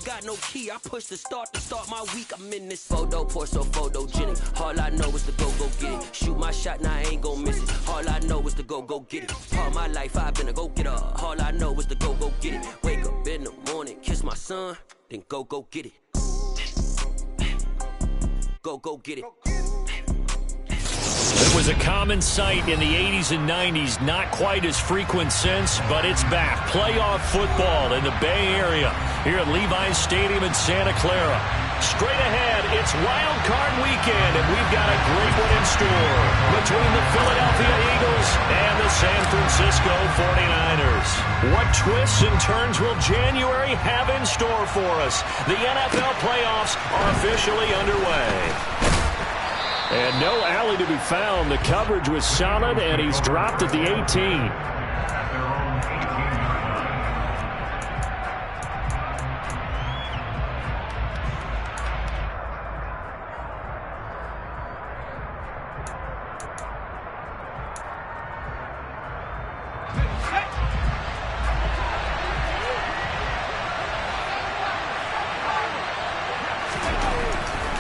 ain't got no key. I push the start to start my week. I'm in this photo, pour so photogenic. All I know is to go get it. Shoot my shot, now I ain't gon' miss it. All I know is to go get it. All my life I've been a go-getter. All I know is to go get it. Wake up in the morning, kiss my son, then go get it. Go get it. It was a common sight in the 80s and 90s, not quite as frequent since, but it's back. Playoff football in the Bay Area here at Levi's Stadium in Santa Clara. Straight ahead, it's Wild Card Weekend, and we've got a great one in store between the Philadelphia Eagles and the San Francisco 49ers. What twists and turns will January have in store for us? The NFL playoffs are officially underway. And no alley to be found. The coverage was solid, and he's dropped at the 18.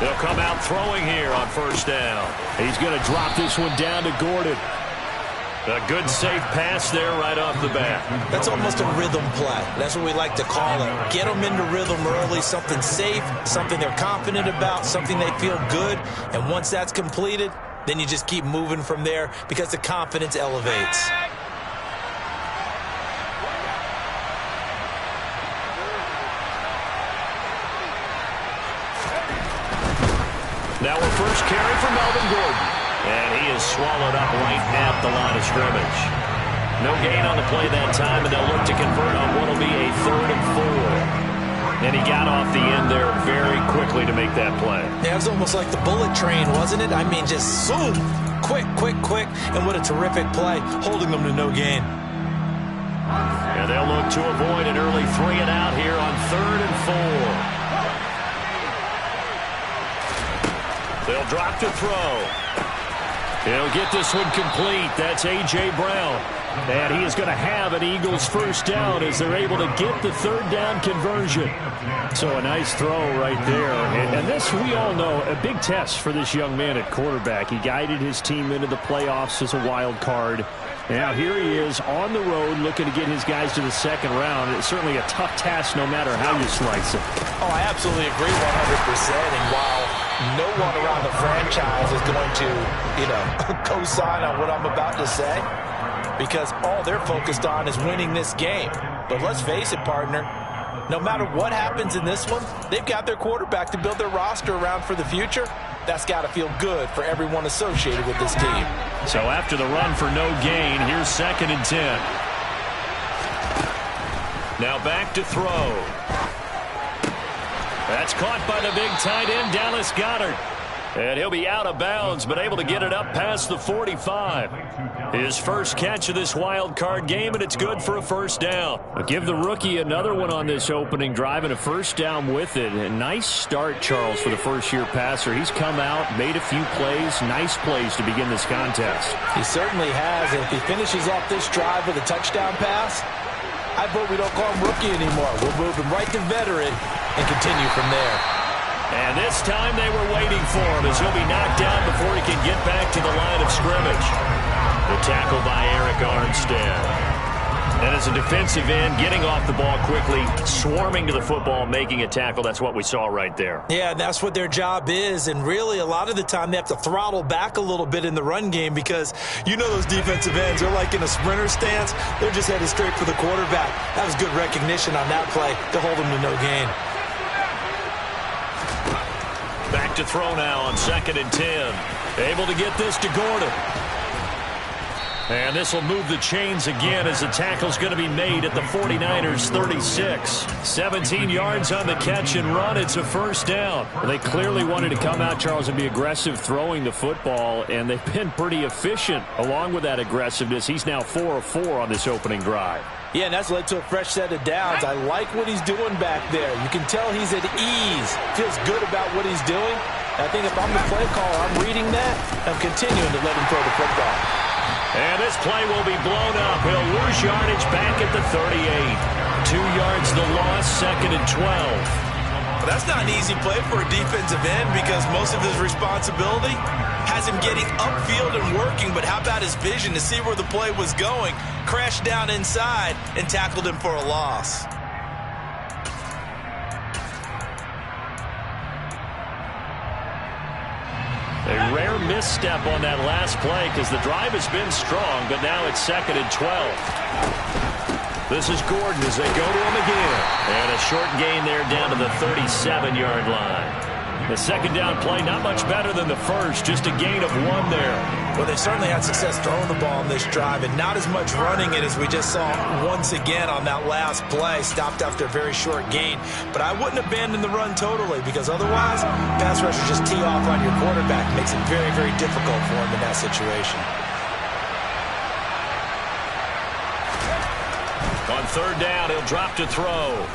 They'll come out throwing here on first down. He's going to drop this one down to Gordon. A good, safe pass there right off the bat. That's almost a rhythm play. That's what we like to call it. Get them into rhythm early, something safe, something they're confident about, something they feel good. And once that's completed, then you just keep moving from there because the confidence elevates. Now a first carry for Melvin Gordon. And he is swallowed up right at the line of scrimmage. No gain on the play that time, and they'll look to convert on what will be a 3rd and 4. And he got off the end there very quickly to make that play. Yeah, it was almost like the bullet train, wasn't it? I mean, just zoom. Quick. And what a terrific play, holding them to no gain. And they'll look to avoid an early 3 and out here on 3rd and 4. They'll drop to throw. He'll get this one complete. That's A.J. Brown. And he is going to have an Eagles first down as they're able to get the 3rd down conversion. So a nice throw right there. And this, we all know, a big test for this young man at quarterback. He guided his team into the playoffs as a wild card. Now here he is on the road looking to get his guys to the 2nd round. It's certainly a tough task no matter how you slice it. Oh, I absolutely agree 100%. And while no one around the franchise is going to, co-sign on what I'm about to say, because all they're focused on is winning this game. But let's face it, partner, no matter what happens in this one, they've got their quarterback to build their roster around for the future. That's got to feel good for everyone associated with this team. So after the run for no gain, here's 2nd and 10. Now back to throw. That's caught by the big tight end, Dallas Goedert. And he'll be out of bounds, but able to get it up past the 45. His first catch of this wild card game, and it's good for a first down. I'll give the rookie another one on this opening drive and a first down with it. A nice start, Charles, for the first-year passer. He's come out, made a few plays, nice plays to begin this contest. He certainly has. And if he finishes off this drive with a touchdown pass, I vote we don't call him rookie anymore. We'll move him right to veteran and continue from there. And this time they were waiting for him as he'll be knocked down before he can get back to the line of scrimmage. The tackle by Eric Armstead. And as a defensive end, getting off the ball quickly, swarming to the football, making a tackle, that's what we saw right there. Yeah, that's what their job is. And really, a lot of the time, they have to throttle back a little bit in the run game because those defensive ends, they're like in a sprinter stance. They're just headed straight for the quarterback. That was good recognition on that play to hold them to no gain. Back to throw now on 2nd and 10. Able to get this to Gordon. And this will move the chains again as the tackle's going to be made at the 49ers 36. 17 yards on the catch and run. It's a first down. Well, they clearly wanted to come out, Charles, and be aggressive throwing the football, and they've been pretty efficient along with that aggressiveness. He's now 4 of 4 on this opening drive. Yeah, and that's led to a fresh set of downs. I like what he's doing back there. You can tell he's at ease. Feels good about what he's doing. I think if I'm the play caller, I'm reading that. I'm continuing to let him throw the football. And this play will be blown up. He'll lose yardage back at the 38. 2 yards the loss, 2nd and 12. Well, that's not an easy play for a defensive end because most of his responsibility has him getting upfield and working, but how about his vision to see where the play was going, crashed down inside, and tackled him for a loss. A rare misstep on that last play because the drive has been strong, but now it's 2nd and 12. This is Gordon as they go to him again. And a short gain there down to the 37-yard line. The second down play not much better than the first, just a gain of 1 there. Well, they certainly had success throwing the ball on this drive and not as much running it as we just saw once again on that last play. Stopped after a very short gain. But I wouldn't abandon the run totally because otherwise, pass rushers just tee off on your quarterback. Makes it very, very difficult for him in that situation. On 3rd down, he'll drop to throw.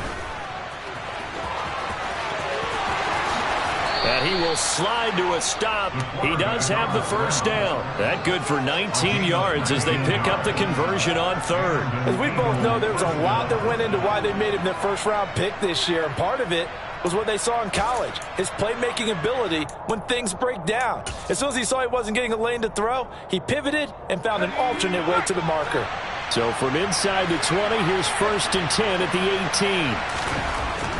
And he will slide to a stop. He does have the first down. That good for 19 yards as they pick up the conversion on 3rd. As we both know, there was a lot that went into why they made him their first-round pick this year. And part of it was what they saw in college, his playmaking ability when things break down. As soon as he saw he wasn't getting a lane to throw, he pivoted and found an alternate way to the marker. So from inside the 20, here's 1st and 10 at the 18.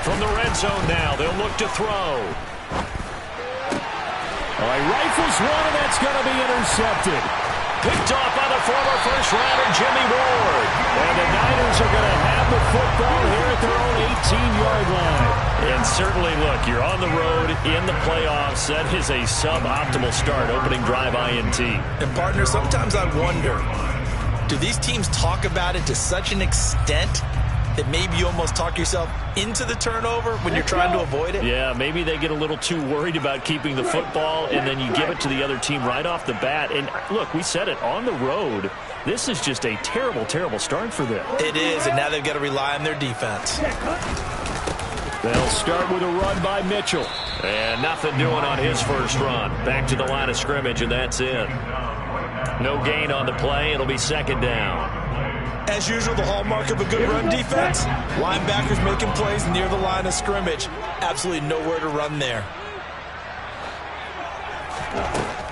From the red zone now, they'll look to throw. All right, rifles one, and that's going to be intercepted. Picked off by the former first-rounder Jimmy Ward. And the Niners are going to have the football here at their own 18-yard line. And certainly, look, you're on the road in the playoffs. That is a suboptimal start, opening drive INT. And, partner, sometimes I wonder, do these teams talk about it to such an extent that maybe you almost talk yourself into the turnover when you're trying to avoid it? Yeah, maybe they get a little too worried about keeping the football, and then you give it to the other team right off the bat. And, look, we said it, on the road, this is just a terrible, terrible start for them. It is, and now they've got to rely on their defense. They'll start with a run by Mitchell. And nothing doing on his first run. Back to the line of scrimmage, and that's it. No gain on the play. It'll be 2nd down. As usual, the hallmark of a good run defense, linebackers making plays near the line of scrimmage. Absolutely nowhere to run there.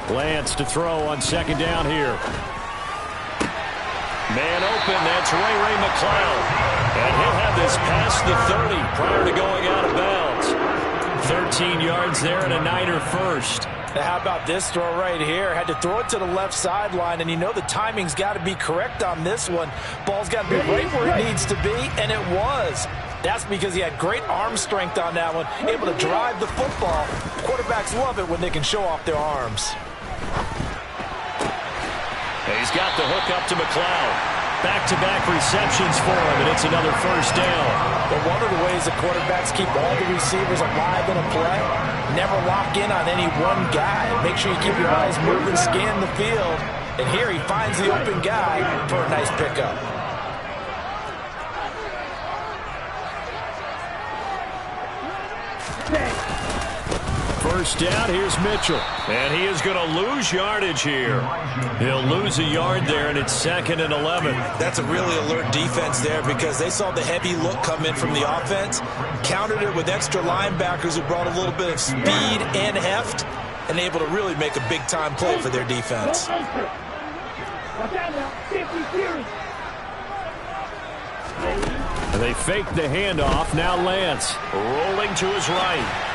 Lance to throw on 2nd down here. Man open, that's Ray McCloud. And he'll have this past the 30 prior to going out of bounds. 13 yards there and a Niner first. Now, how about this throw right here? Had to throw it to the left sideline, and you know the timing's got to be correct on this one. Ball's got to be right where it needs to be, and it was. That's because he had great arm strength on that one, able to drive the football. Quarterbacks love it when they can show off their arms. He's got the hook up to McCloud. Back-to-back receptions for him, and it's another first down. But one of the ways the quarterbacks keep all the receivers alive in a play, never lock in on any one guy. Make sure you keep your eyes moving, scan the field. And here he finds the open guy for a nice pickup. First down, here's Mitchell. And he is going to lose yardage here. He'll lose a yard there, and it's 2nd and 11. That's a really alert defense there because they saw the heavy look come in from the offense, countered it with extra linebackers who brought a little bit of speed and heft, and able to really make a big-time play for their defense. And they fake the handoff. Now Lance rolling to his right.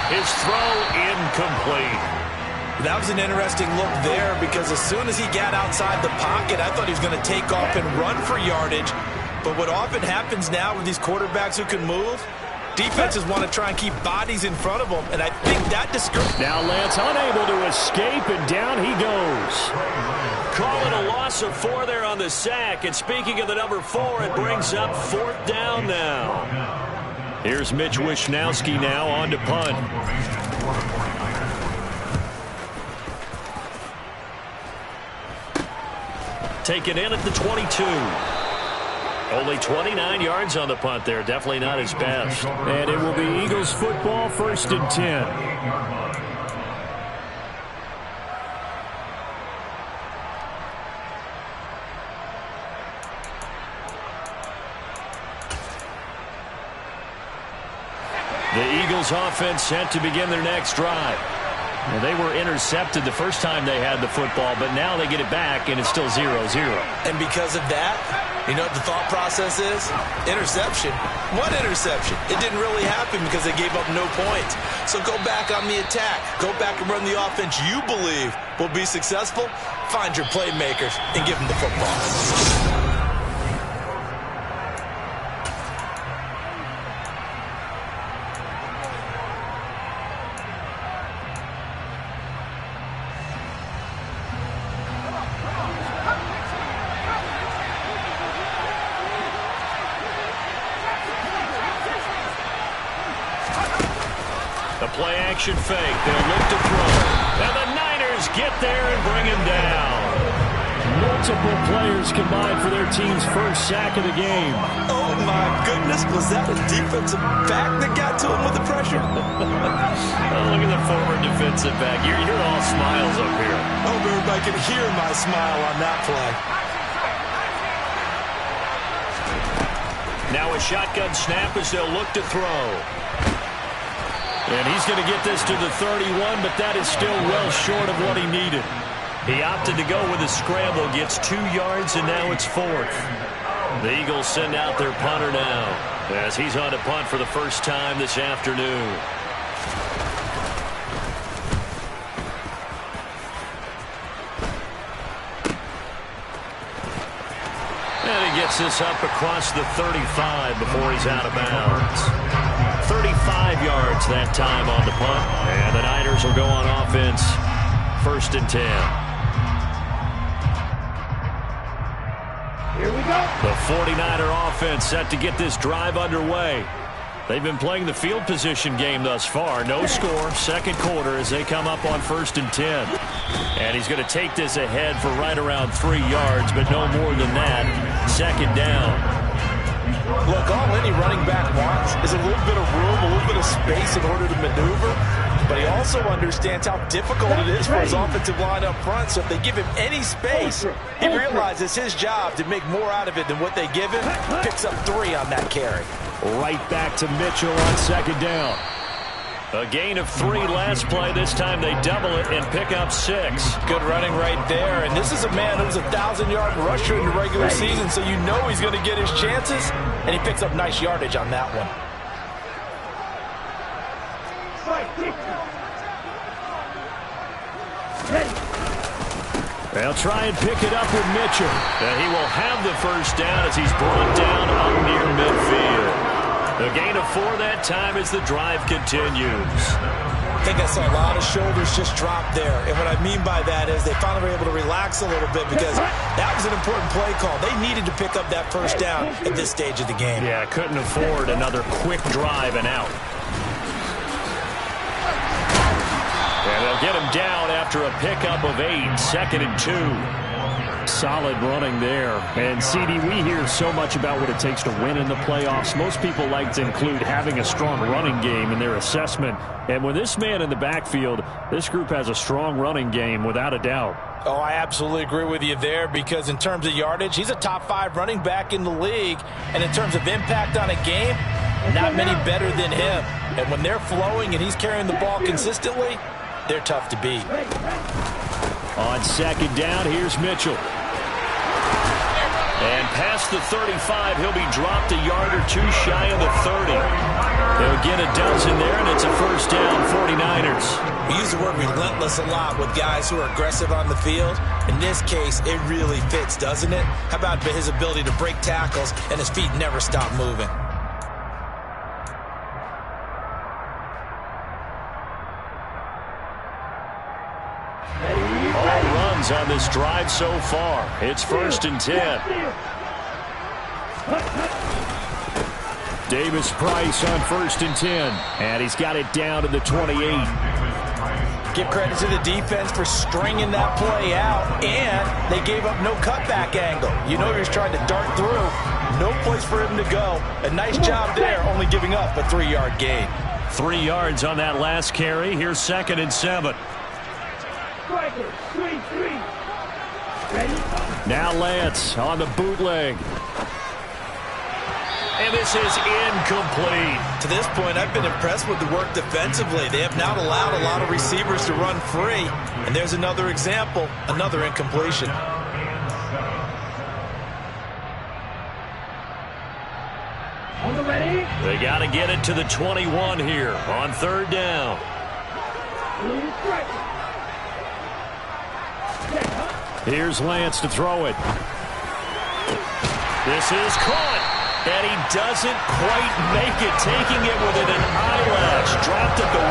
His throw incomplete. That was an interesting look there because as soon as he got outside the pocket, I thought he was going to take off and run for yardage. But what often happens now with these quarterbacks who can move, defenses want to try and keep bodies in front of them, and I think that discourages. Now Lance unable to escape, and down he goes. Call it a loss of 4 there on the sack. And speaking of the number 4, it brings up 4th down now. Here's Mitch Wishnowski now on to punt. Taken in at the 22. Only 29 yards on the punt there. Definitely not his best. And it will be Eagles football, 1st and 10. The Eagles offense set to begin their next drive. Well, they were intercepted the first time they had the football, but now they get it back, and it's still 0-0. And because of that, you know what the thought process is? Interception. What interception? It didn't really happen because they gave up no points. So go back on the attack. Go back and run the offense you believe will be successful. Find your playmakers and give them the football. Play action fake. They'll look to throw. And the Niners get there and bring him down. Multiple players combined for their team's first sack of the game. Oh, my goodness. Was that a defensive back that got to him with the pressure? Oh, look at the forward defensive back. You're all smiles up here. I hope everybody can hear my smile on that play. Now a shotgun snap as they'll look to throw. And he's going to get this to the 31, but that is still well short of what he needed. He opted to go with a scramble, gets 2 yards, and now it's 4th. The Eagles send out their punter now as he's on to punt for the first time this afternoon. And he gets this up across the 35 before he's out of bounds. 35 yards that time on the punt. And the Niners will go on offense. 1st and 10. Here we go. The 49er offense set to get this drive underway. They've been playing the field position game thus far. No score. 2nd quarter as they come up on 1st and 10. And he's going to take this ahead for right around 3 yards, but no more than that. 2nd down. Look, all any running back wants is a little bit of room, a little bit of space in order to maneuver. But he also understands how difficult it is for his offensive line up front. So if they give him any space, he realizes his job to make more out of it than what they give him. Picks up 3 on that carry. Right back to Mitchell on 2nd down. A gain of 3 last play. This time they double it and pick up 6. Good running right there. And this is a man who's a 1,000-yard rusher in the regular season, so you know he's going to get his chances. And he picks up nice yardage on that one. They'll try and pick it up with Mitchell. And he will have the first down as he's brought down up near midfield. The gain of 4 that time as the drive continues. I think I saw a lot of shoulders just drop there. And what I mean by that is they finally were able to relax a little bit because that was an important play call. They needed to pick up that first down at this stage of the game. Yeah, couldn't afford another quick drive and out. And they'll get him down after a pickup of 8, 2nd and 2. Solid running there. And, CD, we hear so much about what it takes to win in the playoffs. Most people like to include having a strong running game in their assessment. And with this man in the backfield, this group has a strong running game without a doubt. Oh, I absolutely agree with you there because in terms of yardage, he's a top 5 running back in the league. And in terms of impact on a game, not many better than him. And when they're flowing and he's carrying the ball consistently, they're tough to beat. On 2nd down, here's Mitchell. And past the 35, he'll be dropped a yard or 2 shy of the 30. They'll get a dozen there, and it's a first down, 49ers. We use the word relentless a lot with guys who are aggressive on the field. In this case, it really fits, doesn't it? How about his ability to break tackles and his feet never stop moving? On this drive so far. It's 1st and 10. Davis Price on 1st and 10. And he's got it down to the 28. Give credit to the defense for stringing that play out. And they gave up no cutback angle. You know he was trying to dart through. No place for him to go. A nice job there, only giving up a 3-yard gain. 3 yards on that last carry. Here's 2nd and 7. Now Lance on the bootleg. And this is incomplete. To this point, I've been impressed with the work defensively. They have not allowed a lot of receivers to run free. And there's another example, another incompletion. They got to get it to the 21 here on third down. Here's Lance to throw it. This is caught. And he doesn't quite make it, taking it within an eyelash. Dropped at the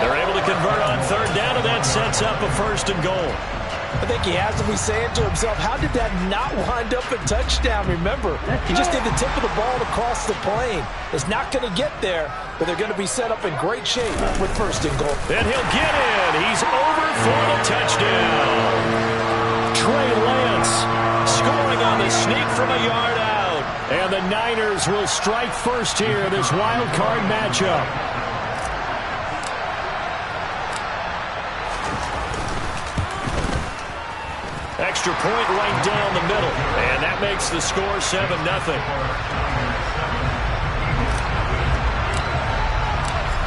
1. They're able to convert on third down, and that sets up a first and goal. I think he has to be saying to himself, how did that not wind up a touchdown? Remember, he just did the tip of the ball across the plane. It's not going to get there, but they're going to be set up in great shape with first and goal. And he'll get in. He's over for the touchdown. Trey Lance scoring on the sneak from a yard out. And the Niners will strike first here in this wild card matchup. Extra point right down the middle. And that makes the score 7-0.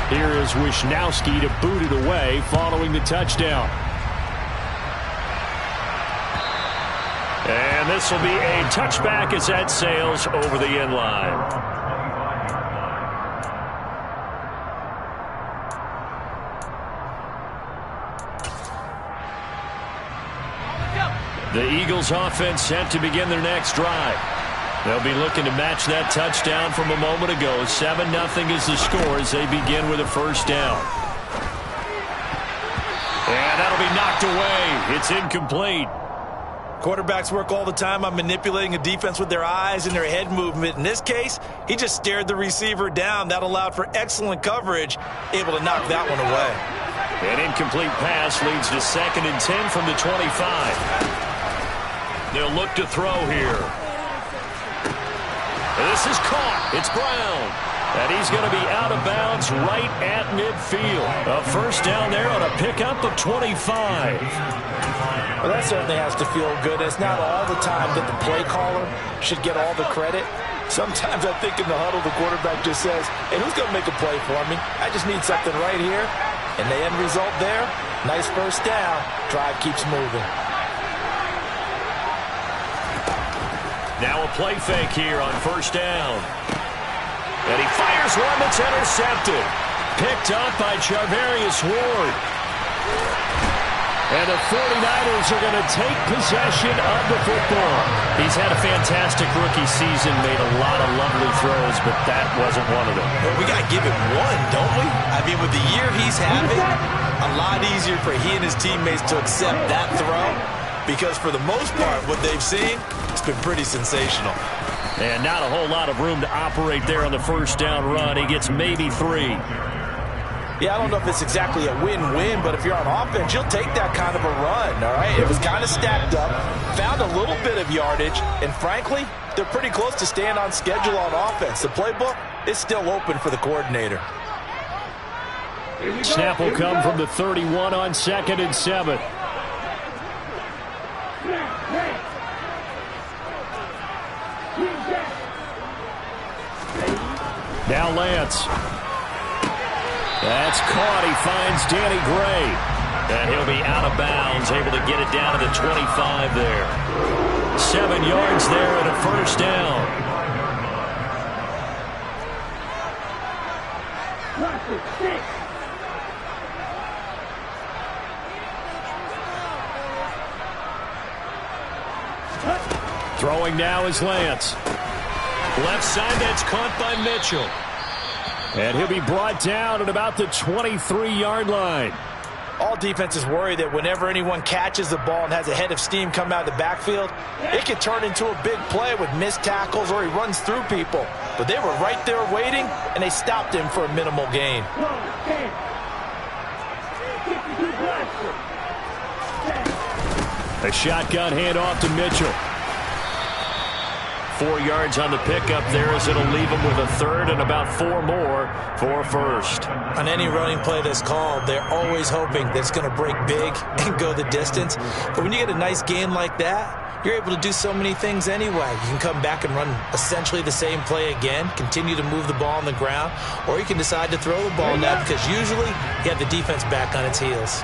Here is Wisnowski to boot it away following the touchdown. And this will be a touchback as that sails over the end line. The Eagles offense set to begin their next drive. They'll be looking to match that touchdown from a moment ago. 7-0 is the score as they begin with a first down. And that'll be knocked away. It's incomplete. Quarterbacks work all the time on manipulating a defense with their eyes and their head movement. In this case, he just stared the receiver down. That allowed for excellent coverage, able to knock that one away. An incomplete pass leads to 2nd and 10 from the 25. They'll look to throw here. This is caught. It's Brown. And he's going to be out of bounds right at midfield. A first down there on a pickup of 25. Well, that certainly has to feel good. It's not all the time that the play caller should get all the credit. Sometimes I think in the huddle, the quarterback just says, hey, who's going to make a play for me? I just need something right here. And the end result there, nice first down. Drive keeps moving. Now a play fake here on first down. And he fires one that's intercepted. Picked up by Charvarius Ward. And the 49ers are going to take possession of the football. He's had a fantastic rookie season, made a lot of lovely throws, but that wasn't one of them. Well, we got to give him one, don't we? I mean, with the year he's having, a lot easier for he and his teammates to accept that throw, because for the most part, what they've seen, it's been pretty sensational. And not a whole lot of room to operate there on the first down run. He gets maybe 3. Yeah, I don't know if it's exactly a win-win, but if you're on offense, you'll take that kind of a run, all right? It was kind of stacked up, found a little bit of yardage, and frankly, they're pretty close to staying on schedule on offense. The playbook is still open for the coordinator. Snap will come from the 31 on 2nd and 7. Now Lance. That's caught. He finds Danny Gray. And he'll be out of bounds, able to get it down to the 25 there. 7 yards there and a first down. Throwing now is Lance. Left side, that's caught by Mitchell. And he'll be brought down at about the 23-yard line. All defenses worry that whenever anyone catches the ball and has a head of steam come out of the backfield, it can turn into a big play with missed tackles or he runs through people. But they were right there waiting, and they stopped him for a minimal gain. A shotgun handoff to Mitchell. 4 yards on the pickup there, as it'll leave them with a third and about 4 more for first. On any running play that's called, they're always hoping that it's going to break big and go the distance. But when you get a nice gain like that, you're able to do so many things anyway. You can come back and run essentially the same play again, continue to move the ball on the ground, or you can decide to throw the ball now because usually you have the defense back on its heels.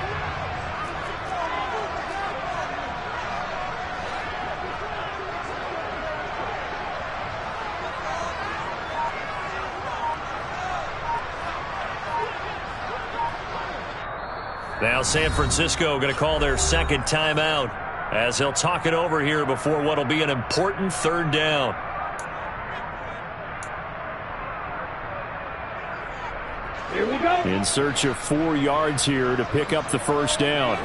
Now San Francisco going to call their second timeout, as they'll talk it over here before what will be an important third down. Here we go. In search of 4 yards here to pick up the first down.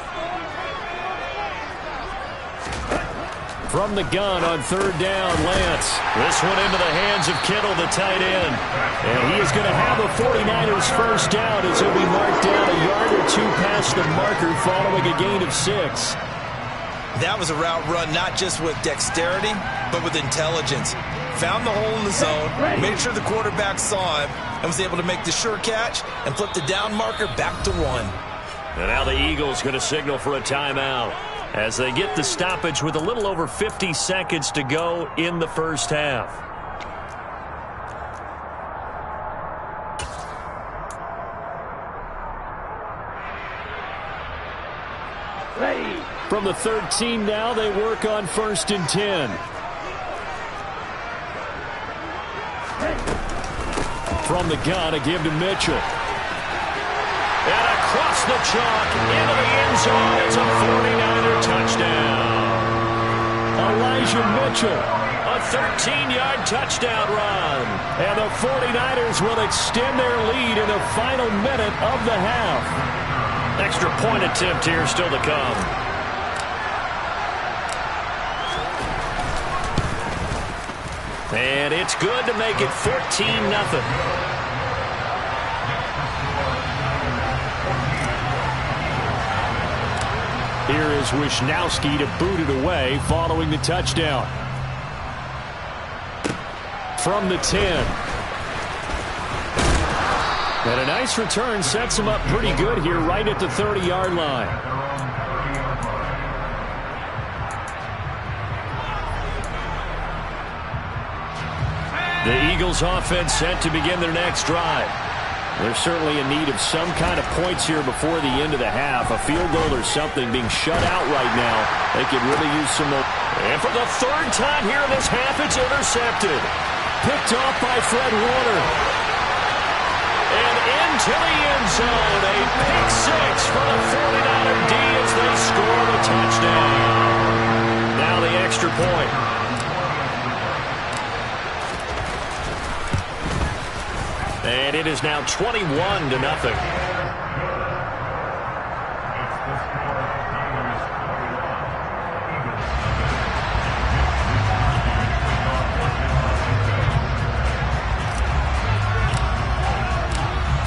From the gun on third down, Lance. This one into the hands of Kittle, the tight end. And he is going to have a 49ers first down as he'll be marked down a yard or 2 past the marker following a gain of 6. That was a route run not just with dexterity, but with intelligence. Found the hole in the zone, made sure the quarterback saw him, and was able to make the sure catch and flip the down marker back to 1. And now the Eagles going to signal for a timeout as they get the stoppage with a little over 50 seconds to go in the first half. Ready. From the 13 now, they work on 1st and 10. From the gun, a give to Mitchell. And across the chalk, into the end zone, it's a 49er touchdown. Elijah Mitchell, a 13-yard touchdown run. And the 49ers will extend their lead in the final minute of the half. Extra point attempt here still to come. And it's good to make it 14-0. Here is Wisnowski to boot it away following the touchdown. From the 10. And a nice return sets him up pretty good here right at the 30-yard line. The Eagles offense set to begin their next drive. They're certainly in need of some kind of points here before the end of the half. A field goal or something being shut out right now. They could really use some more. And for the 3rd time here in this half, it's intercepted. Picked off by Fred Warner. And into the end zone. A pick 6 for the 49er D as they score the touchdown. Now the extra point. And it is now 21-0.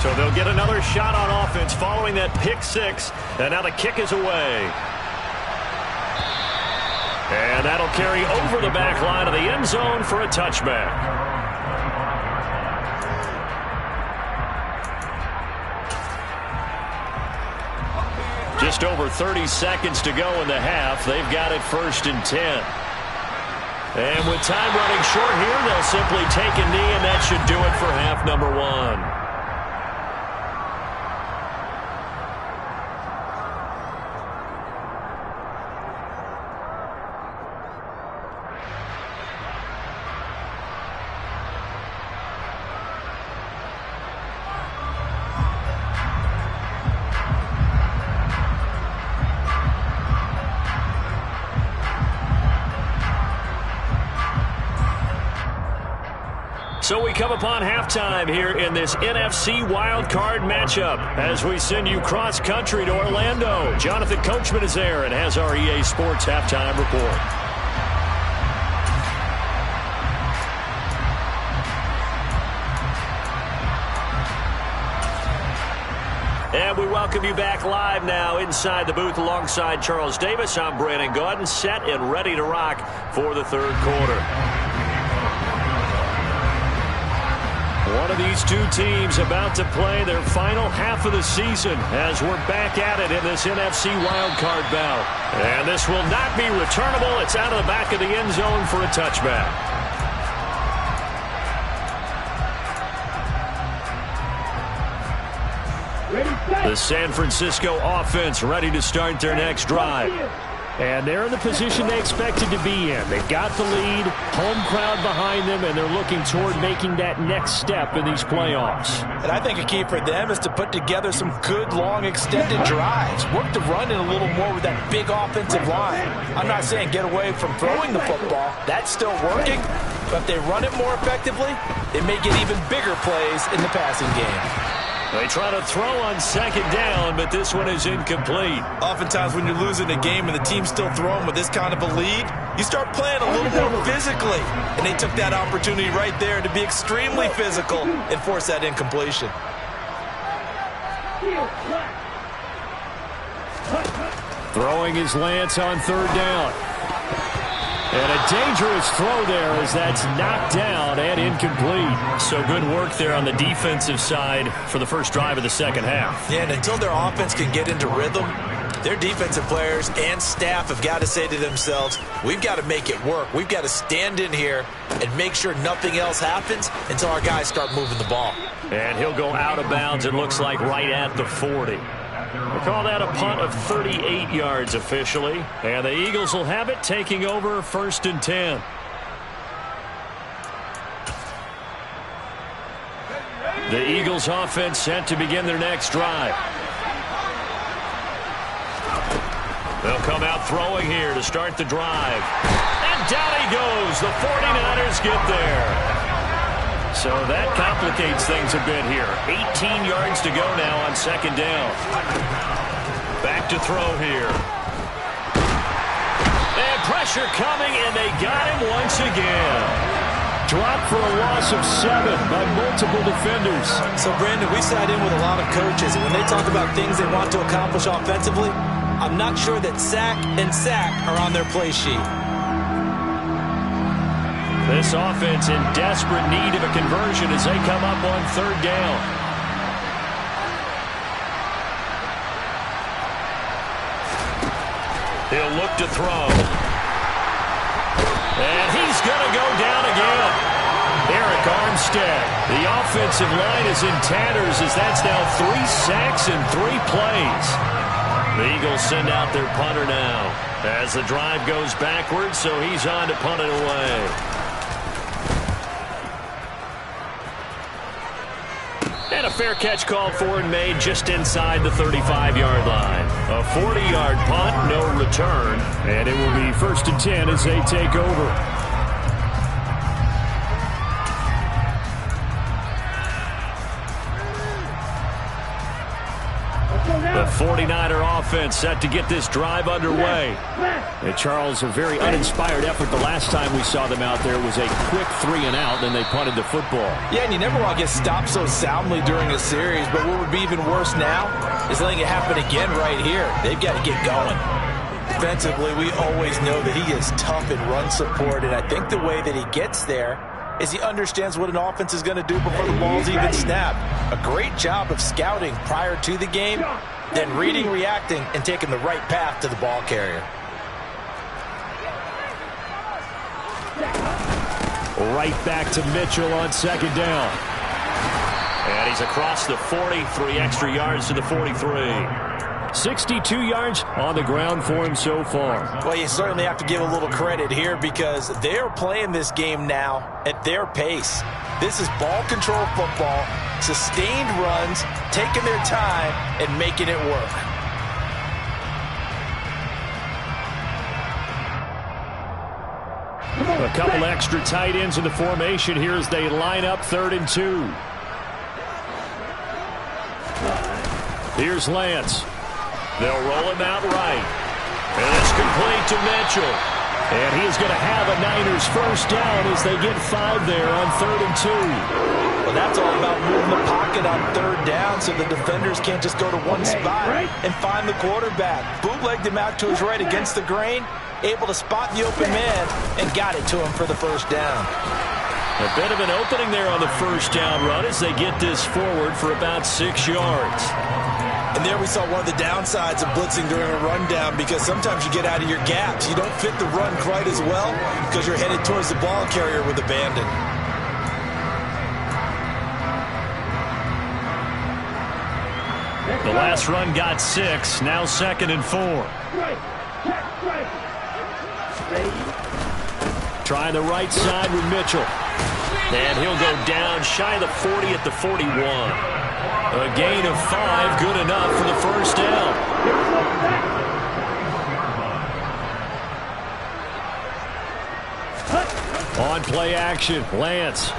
So they'll get another shot on offense following that pick 6. And now the kick is away. And that'll carry over the back line of the end zone for a touchback. Just over 30 seconds to go in the half. They've got it 1st and 10. And with time running short here, they'll simply take a knee, and that should do it for half number 1. So we come upon halftime here in this NFC wildcard matchup as we send you cross-country to Orlando. Jonathan Coachman is there and has our EA Sports halftime report. And we welcome you back live now inside the booth alongside Charles Davis. I'm Brandon Gaudin, set and ready to rock for the third quarter. One of these two teams about to play their final half of the season as we're back at it in this NFC wildcard bout. And this will not be returnable. It's out of the back of the end zone for a touchback. The San Francisco offense ready to start their next drive. And they're in the position they expected to be in. They've got the lead, home crowd behind them, and they're looking toward making that next step in these playoffs. And I think a key for them is to put together some good, long, extended drives. Work the run in a little more with that big offensive line. I'm not saying get away from throwing the football. That's still working. But if they run it more effectively, they may get even bigger plays in the passing game. They try to throw on second down, but this one is incomplete. Oftentimes when you're losing a game and the team's still throwing with this kind of a lead, you start playing a little more physically. And they took that opportunity right there to be extremely physical and force that incompletion. Throwing is Lance on third down. And a dangerous throw there as that's knocked down and incomplete. So good work there on the defensive side for the first drive of the second half. Yeah, and until their offense can get into rhythm, their defensive players and staff have got to say to themselves, we've got to make it work. We've got to stand in here and make sure nothing else happens until our guys start moving the ball. And he'll go out of bounds, it looks like, right at the 40. We'll call that a punt of 38 yards officially. And the Eagles will have it, taking over 1st and 10. The Eagles offense set to begin their next drive. They'll come out throwing here to start the drive. And down he goes. The 49ers get there. So that complicates things a bit here. 18 yards to go now on second down. Back to throw here. And pressure coming, and they got him once again. Dropped for a loss of 7 by multiple defenders. So, Brandon, we sat in with a lot of coaches, and when they talk about things they want to accomplish offensively, I'm not sure that sack and sack are on their play sheet. This offense in desperate need of a conversion as they come up on third down. He'll look to throw. And he's going to go down again. Eric Armstead. The offensive line is in tatters as that's now 3 sacks in 3 plays. The Eagles send out their punter now as the drive goes backwards, so he's on to punt it away. And a fair catch called for and made just inside the 35-yard line. A 40-yard punt, no return. And it will be 1st and 10 as they take over. The 49er offense set to get this drive underway. And Charles, a very uninspired effort the last time we saw them out there was a quick 3-and-out, and they punted the football. Yeah, and you never want to get stopped so soundly during a series, but what would be even worse now is letting it happen again right here. They've got to get going. Defensively, we always know that he is tough in run support, and I think the way that he gets there is he understands what an offense is going to do before the ball's even snapped. A great job of scouting prior to the game, then reading, reacting, and taking the right path to the ball carrier. Right back to Mitchell on second down. And he's across the 40, 3 extra yards to the 43. 62 yards on the ground for him so far. Well, you certainly have to give a little credit here because they're playing this game now at their pace. This is ball control football, sustained runs, taking their time, and making it work. A couple extra tight ends in the formation here as they line up 3rd and 2. Here's Lance. They'll roll him out right. And it's complete to Mitchell. And he's going to have a Niners first down as they get 5 there on 3rd and 2. Well, that's all about moving the pocket on 3rd down so the defenders can't just go to one spot and find the quarterback. Bootlegged him out to his right against the grain, able to spot the open man, and got it to him for the first down. A bit of an opening there on the first down run as they get this forward for about 6 yards. And there we saw one of the downsides of blitzing during a rundown, because sometimes you get out of your gaps. You don't fit the run quite as well because you're headed towards the ball carrier with abandon. The last run got 6, now 2nd and 4. Trying the right side with Mitchell. And he'll go down shy of the 40 at the 41. A gain of 5, good enough for the first down. On play action, Lance.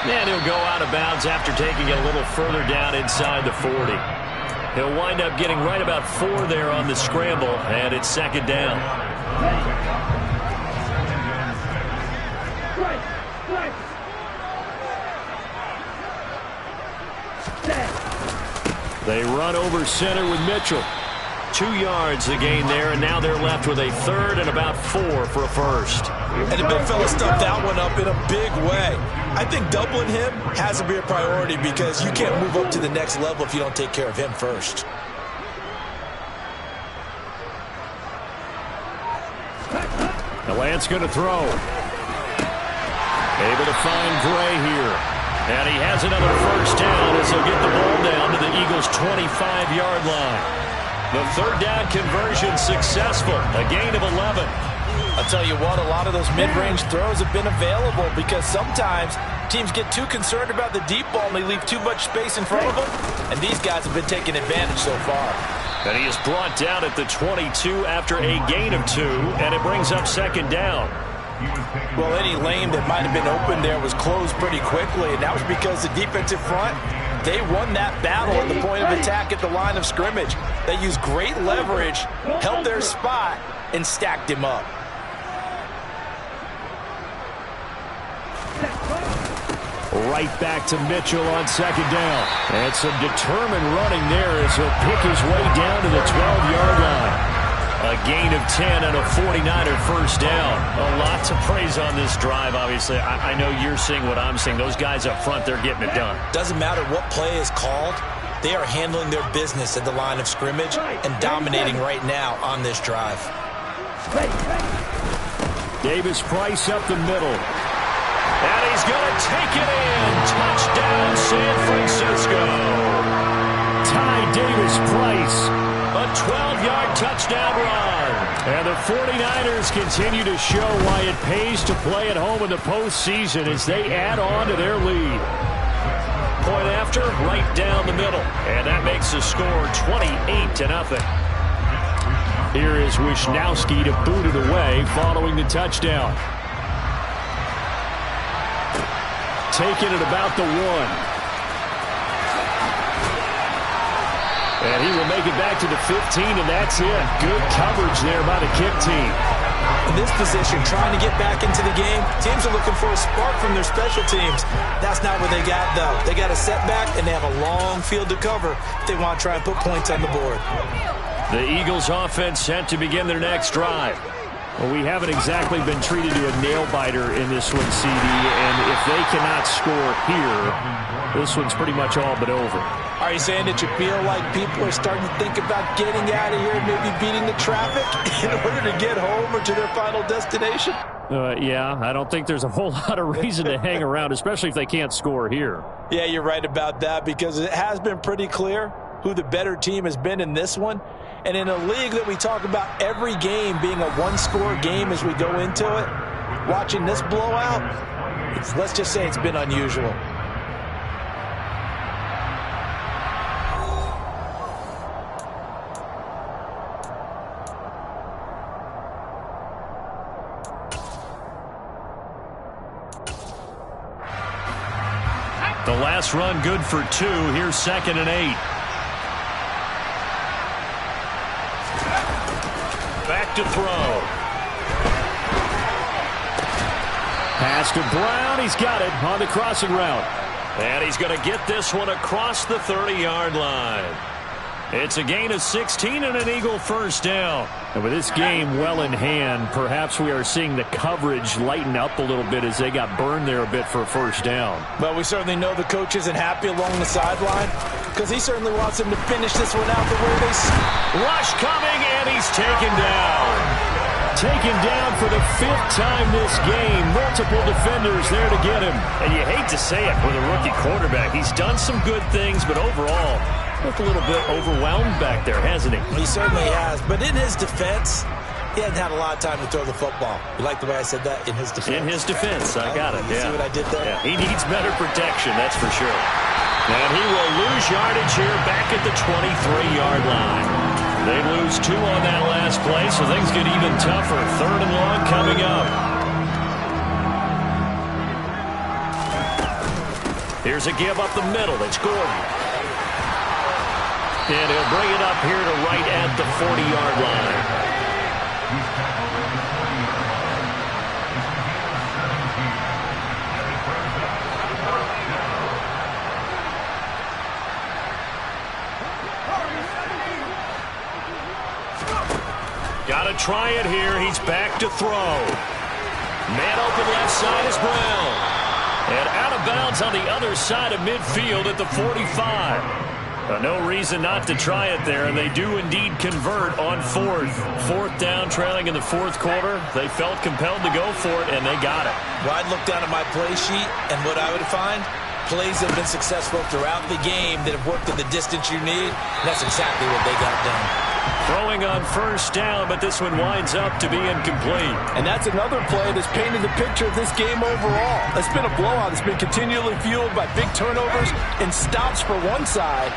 And he'll go out of bounds after taking it a little further down inside the 40. He'll wind up getting right about 4 there on the scramble, and it's 2nd down. They run over center with Mitchell. 2 yards the gain there, and now they're left with a 3rd and about 4 for a first. And the big fella stuffed that one up in a big way. I think doubling him has to be a priority, because you can't move up to the next level if you don't take care of him first. Now Lance going to throw. Able to find Gray here. And he has another first down as he'll get the ball down to the Eagles' 25-yard line. The 3rd down conversion successful. A gain of 11. I'll tell you what, a lot of those mid-range throws have been available, because sometimes teams get too concerned about the deep ball and they leave too much space in front of them. And these guys have been taking advantage so far. And he is brought down at the 22 after a gain of 2, and it brings up 2nd down. Well, any lane that might have been open there was closed pretty quickly, and that was because the defensive front, they won that battle at the point of attack at the line of scrimmage. They used great leverage, held their spot, and stacked him up. Right back to Mitchell on 2nd down. And some determined running there as he'll pick his way down to the 12-yard line. A gain of 10 and a 49er first down. A lot to praise on this drive, obviously. I know you're seeing what I'm seeing. Those guys up front, they're getting it done. Doesn't matter what play is called. They are handling their business at the line of scrimmage and dominating right now on this drive. Davis Price up the middle. And he's going to take it in. Touchdown, San Francisco. Ty Davis Price. A 12-yard touchdown run. And the 49ers continue to show why it pays to play at home in the postseason as they add on to their lead. Point after, right down the middle. And that makes the score 28-0. Here is Wisnowski to boot it away following the touchdown. Taking it about the 1. And he will make it back to the 15, and that's it. Good coverage there by the kick team. In this position, trying to get back into the game, teams are looking for a spark from their special teams. That's not what they got, though. They got a setback, and they have a long field to cover if they want to try and put points on the board. The Eagles offense set to begin their next drive. Well, we haven't exactly been treated to a nail-biter in this one, CD, and if they cannot score here, this one's pretty much all but over. Are you saying that you feel like people are starting to think about getting out of here and maybe beating the traffic in order to get home or to their final destination? Yeah, I don't think there's a whole lot of reason to hang around, especially if they can't score here. Yeah, you're right about that, because it has been pretty clear who the better team has been in this one. And in a league that we talk about every game being a one-score game as we go into it, watching this blowout, let's just say it's been unusual. The last run good for 2. Here's 2nd and 8. Back to throw. Pass to Brown. He's got it on the crossing route. And he's going to get this one across the 30-yard line. It's a gain of 16 and an Eagle first down. And with this game well in hand, perhaps we are seeing the coverage lighten up a little bit as they got burned there a bit for a first down. Well, we certainly know the coach isn't happy along the sideline because he certainly wants him to finish this one out the way they... Rush coming, and he's taken down. Taken down for the 5th time this game. Multiple defenders there to get him. And you hate to say it with a rookie quarterback. He's done some good things, but overall, looked a little bit overwhelmed back there, hasn't he? He certainly has. But in his defense, he hadn't had a lot of time to throw the football. You like the way I said that? In his defense? In his defense. I got it. You see what I did there? Yeah, he needs better protection, that's for sure. And he will lose yardage here back at the 23-yard line. They lose 2 on that last play, so things get even tougher. 3rd and long coming up. Here's a give up the middle. It's Gordon. And he'll bring it up here to right at the 40-yard line. Got to try it here. He's back to throw. Man open left side is Brown. And out of bounds on the other side of midfield at the 45. No reason not to try it there, and they do indeed convert on 4th. 4th down, trailing in the 4th quarter. They felt compelled to go for it, and they got it. Well, I'd look down at my play sheet, and what I would find, plays that have been successful throughout the game that have worked in the distance you need. That's exactly what they got done. Throwing on 1st down, but this one winds up to be incomplete. And that's another play that's painted the picture of this game overall. It's been a blowout. It's been continually fueled by big turnovers and stops for one side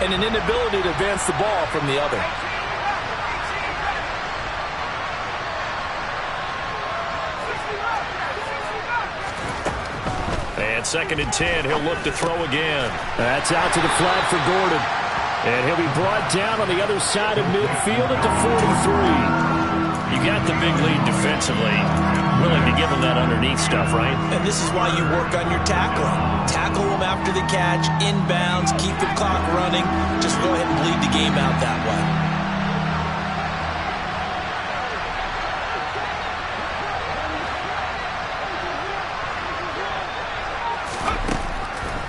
and an inability to advance the ball from the other. And 2nd and 10, he'll look to throw again. That's out to the flat for Gordon. And he'll be brought down on the other side of midfield at the 43. You got the big lead defensively. Willing to give them that underneath stuff, right? And this is why you work on your tackling. Tackle them after the catch, inbounds, keep the clock running. Just go ahead and bleed the game out that way.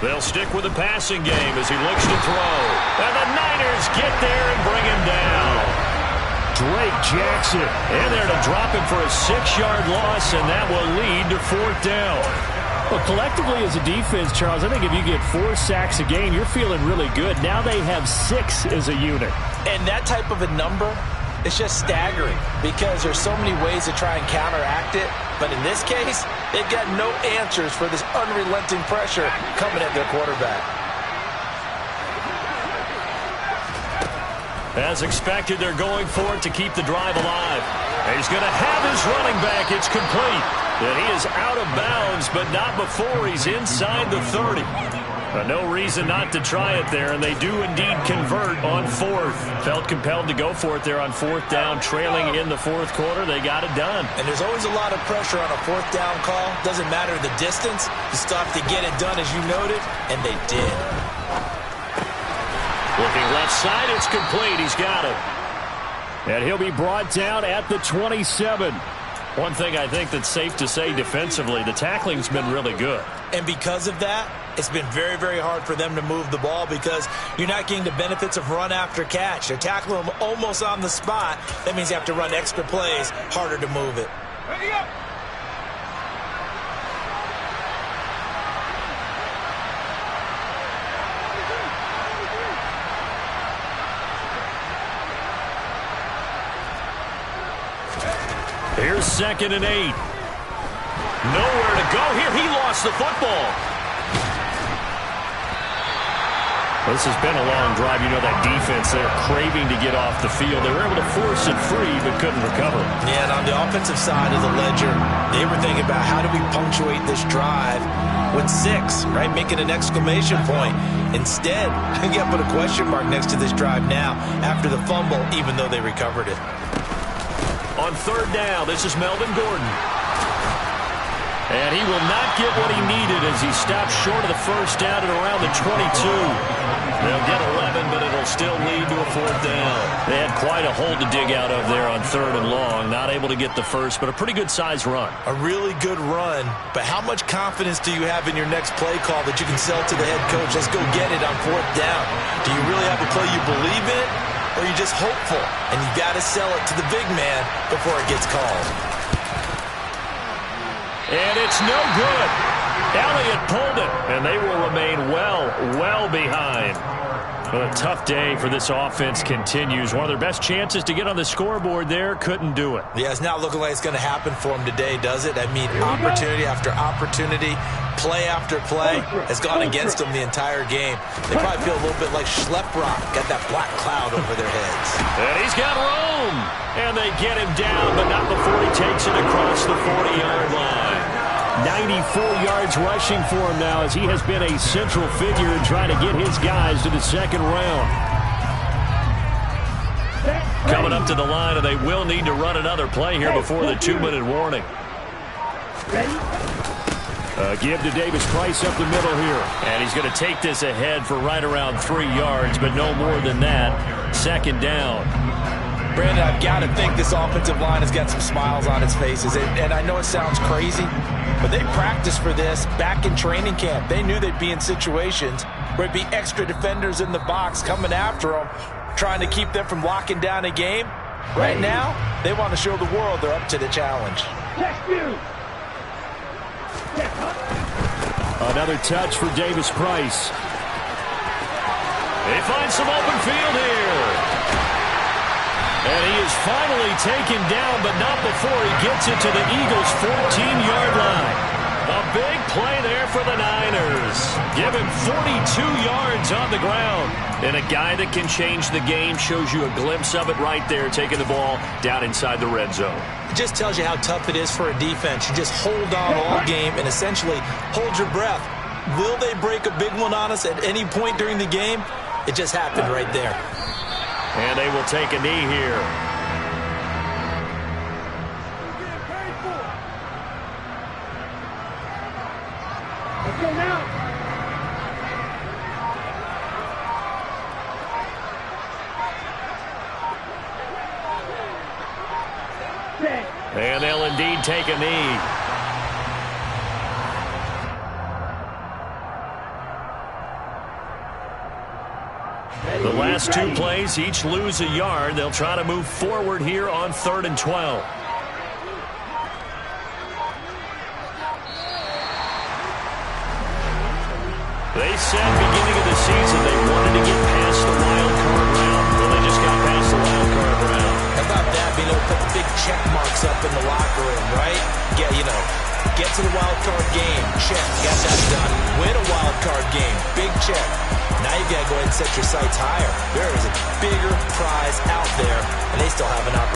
They'll stick with the passing game as he looks to throw. And the Niners get there and bring him down. Drake Jackson in there to drop him for a 6-yard loss, and that will lead to 4th down. Well, collectively as a defense, Charles, I think if you get 4 sacks a game, you're feeling really good. Now they have 6 as a unit. And that type of a number, it's just staggering because there's so many ways to try and counteract it. But in this case, they've got no answers for this unrelenting pressure coming at their quarterback. As expected, they're going for it to keep the drive alive. And he's going to have his running back. It's complete. And he is out of bounds, but not before he's inside the 30. No reason not to try it there, and they do indeed convert on 4th. Felt compelled to go for it there on 4th down, trailing in the 4th quarter. They got it done. And there's always a lot of pressure on a 4th down call. Doesn't matter the distance. You still have to get it done, as you noted, and they did. Looking left side, it's complete. He's got it. And he'll be brought down at the 27. One thing I think that's safe to say defensively, the tackling's been really good. And because of that, it's been very, very hard for them to move the ball because you're not getting the benefits of run after catch. They're tackling them almost on the spot. That means you have to run extra plays, harder to move it. Ready up. Here's 2nd and 8. Nowhere to go here. He lost the football. This has been a long drive. You know that defense, they're craving to get off the field. They were able to force it free, but couldn't recover. Yeah, and on the offensive side of the ledger, they were thinking about how do we punctuate this drive with 6, right? Making an exclamation point. Instead, you got to put a question mark next to this drive now after the fumble, even though they recovered it. On 3rd down, this is Melvin Gordon. And he will not get what he needed as he stops short of the first down at around the 22. They'll get 11, but it'll still lead to a fourth down. They had quite a hole to dig out of there on 3rd and long. Not able to get the first, but a pretty good-sized run. A really good run, but how much confidence do you have in your next play call that you can sell to the head coach? Let's go get it on 4th down. Do you really have a play you believe in, or are you just hopeful? And you got to sell it to the big man before it gets called. And it's no good. Elliott pulled it, and they will remain well behind. Well, a tough day for this offense continues. One of their best chances to get on the scoreboard there, couldn't do it. Yeah, it's not looking like it's going to happen for them today, does it? I mean, opportunity after opportunity, play after play has gone against them the entire game. They probably feel a little bit like Schleprock, got that black cloud over their heads. And he's got room. And they get him down, but not before he takes it across the 40-yard line. 94 yards rushing for him now as he has been a central figure in trying to get his guys to the second round. Coming up to the line, and they will need to run another play here before the 2-minute warning. Give to Davis Price up the middle here. And he's going to take this ahead for right around 3 yards, but no more than that. 2nd down. Brandon, I've got to think this offensive line has got some smiles on its faces. And I know it sounds crazy, but they practiced for this back in training camp. They knew they'd be in situations where it'd be extra defenders in the box coming after them, trying to keep them from locking down a game. Right now, they want to show the world they're up to the challenge. Another touch for Davis Price. They find some open field here. And he is finally taken down, but not before he gets it to the Eagles' 14-yard line. A big play there for the Niners. Give him 42 yards on the ground. And a guy that can change the game, shows you a glimpse of it right there, taking the ball down inside the red zone. It just tells you how tough it is for a defense. You just hold on all game and essentially hold your breath. Will they break a big one on us at any point during the game? It just happened right there. And they will take a knee here. Let's go now. And they'll indeed take a knee. The last 2 plays, each lose a yard. They'll try to move forward here on 3rd and 12. They said beginning of the season they wanted to get past the wild card round. Well, they just got past the wild card round. How about that, being able to put the big check marks up in the locker room, right? Get to the wild card game, check, got that done. Win a wild card game, big check. Now you've got to go ahead and set your sights higher. There is a bigger prize out there, and they still have an opportunity.